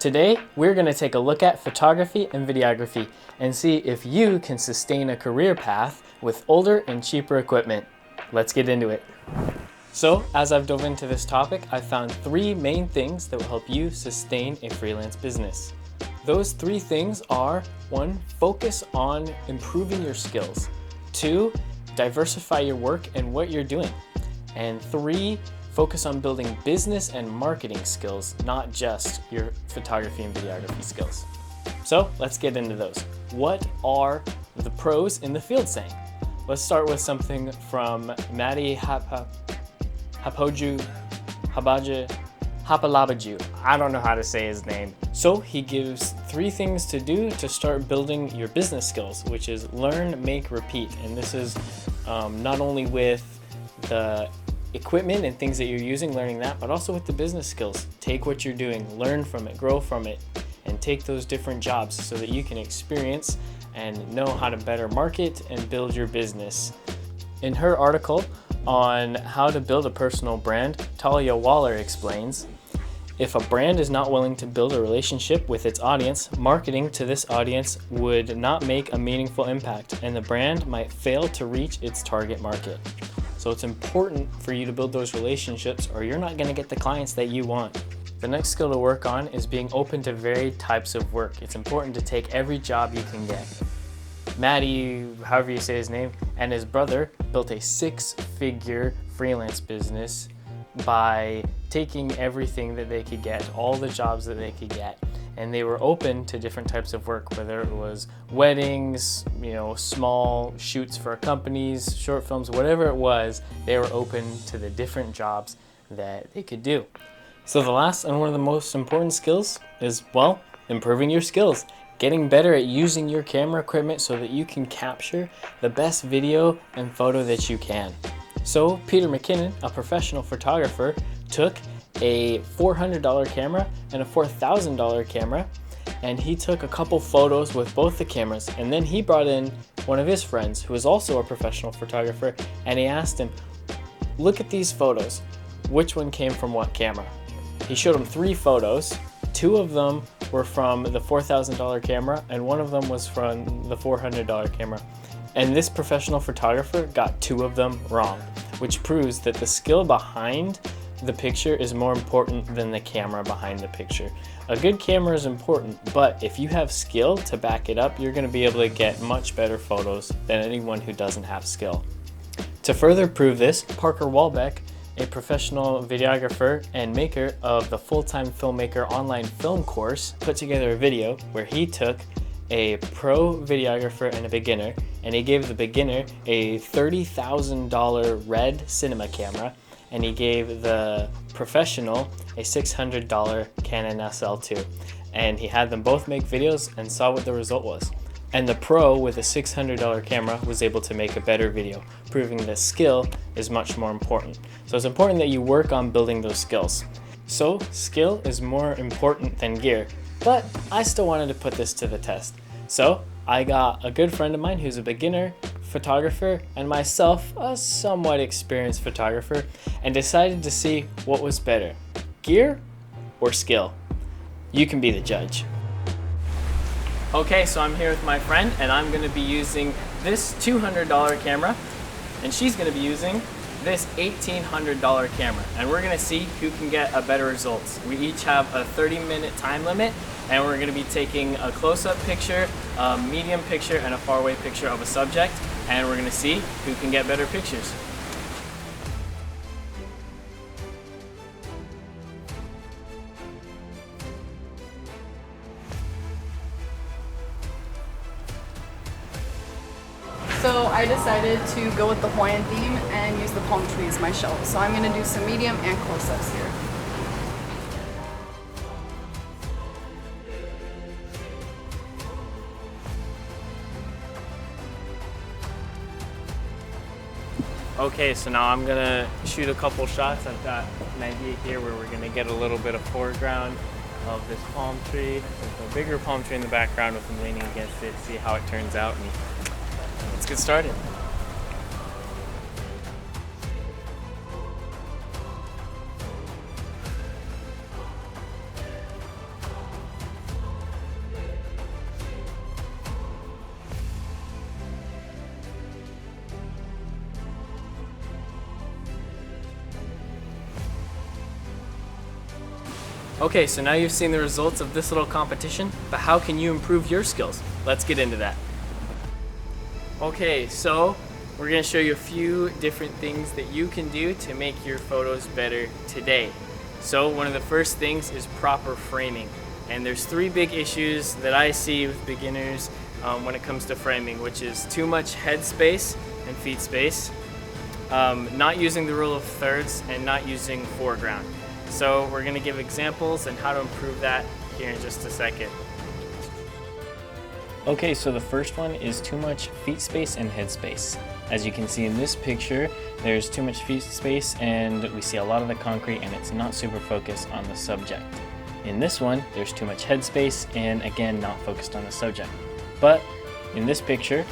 Today, we're going to take a look at photography and videography and see if you can sustain a career path with older and cheaper equipment. Let's get into it. So, as I've dove into this topic, I found 3 main things that will help you sustain a freelance business. Those 3 things are: 1, focus on improving your skills; 2, diversify your work and what you're doing; and 3, focus on building business and marketing skills, not just your photography and videography skills. So let's get into those. What are the pros in the field saying? Let's start with something from Matti Haapoja, Hapalabaju. I don't know how to say his name. So he gives 3 things to do to start building your business skills, which is learn, make, repeat. And this is not only with the equipment and things that you're using, learning that, but also with the business skills. Take what you're doing, learn from it, grow from it, and take those different jobs so that you can experience and know how to better market and build your business. In her article on how to build a personal brand, Talaya explains, if a brand is not willing to build a relationship with its audience, marketing to this audience would not make a meaningful impact, and the brand might fail to reach its target market. So it's important for you to build those relationships or you're not going to get the clients that you want. The next skill to work on is being open to varied types of work. It's important to take every job you can get. Matti, however you say his name, and his brother built a 6-figure freelance business by taking everything that they could get, all the jobs that they could get, and they were open to different types of work, whether it was weddings, small shoots for companies, short films, whatever it was, they were open to the different jobs that they could do. So the last and one of the most important skills is, well, improving your skills. Getting better at using your camera equipment so that you can capture the best video and photo that you can. So Peter McKinnon, a professional photographer, took a $400 camera and a $4,000 camera, and he took a couple photos with both the cameras, and then he brought in one of his friends who is also a professional photographer, and he asked him, look at these photos, which one came from what camera? He showed him 3 photos. 2 of them were from the $4,000 camera and one of them was from the $400 camera. And this professional photographer got 2 of them wrong, which proves that the skill behind the picture is more important than the camera behind the picture. A good camera is important, but if you have skill to back it up, you're going to be able to get much better photos than anyone who doesn't have skill. To further prove this, Parker Walbeck, a professional videographer and maker of the Full-Time Filmmaker online film course, put together a video where he took a pro videographer and a beginner, and he gave the beginner a $30,000 red cinema camera, and he gave the professional a $600 Canon SL2. And he had them both make videos and saw what the result was. And the pro with a $600 camera was able to make a better video, proving that skill is much more important. So it's important that you work on building those skills. So skill is more important than gear, but I still wanted to put this to the test. So I got a good friend of mine who's a beginner photographer and myself, a somewhat experienced photographer, and decided to see what was better, gear or skill. You can be the judge. Okay, so I'm here with my friend and I'm going to be using this $200 camera and she's going to be using this $1,800 camera, and we're going to see who can get a better results. We each have a 30-minute time limit, and we're going to be taking a close-up picture, a medium picture, and a far-away picture of a subject, and we're going to see who can get better pictures. So I decided to go with the Hawaiian theme and use the palm tree as my shell. So I'm going to do some medium and close-ups here. Okay, so now I'm gonna shoot a couple shots. I've got an idea here where we're gonna get a little bit of foreground of this palm tree. There's a bigger palm tree in the background with them leaning against it, see how it turns out, and let's get started. Okay, so now you've seen the results of this little competition, but how can you improve your skills? Let's get into that. Okay, so we're going to show you a few different things that you can do to make your photos better today. So one of the first things is proper framing. And there's three big issues that I see with beginners when it comes to framing, which is too much head space and feet space, not using the rule of thirds, and not using foreground. So we're going to give examples and how to improve that here in just a second. Okay, so the first one is too much feet space and head space. As you can see in this picture, there's too much feet space and we see a lot of the concrete and it's not super focused on the subject. In this one, there's too much head space and again, not focused on the subject. But in this picture,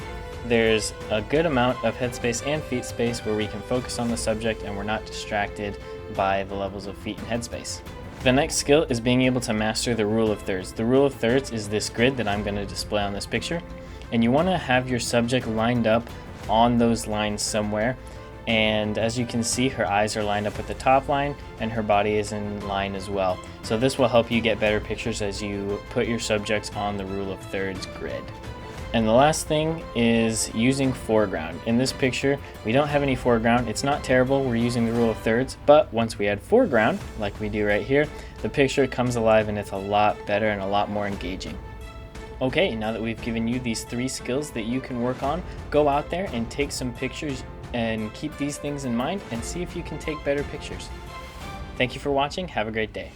there's a good amount of head space and feet space where we can focus on the subject and we're not distracted by the levels of feet and head space. The next skill is being able to master the rule of thirds. The rule of thirds is this grid that I'm going to display on this picture, and you want to have your subject lined up on those lines somewhere. And as you can see, her eyes are lined up with the top line and her body is in line as well. So this will help you get better pictures as you put your subjects on the rule of thirds grid. And the last thing is using foreground. In this picture, we don't have any foreground. It's not terrible, we're using the rule of thirds, but once we add foreground, like we do right here, the picture comes alive and it's a lot better and a lot more engaging. Okay, now that we've given you these three skills that you can work on, go out there and take some pictures and keep these things in mind and see if you can take better pictures. Thank you for watching. Have a great day.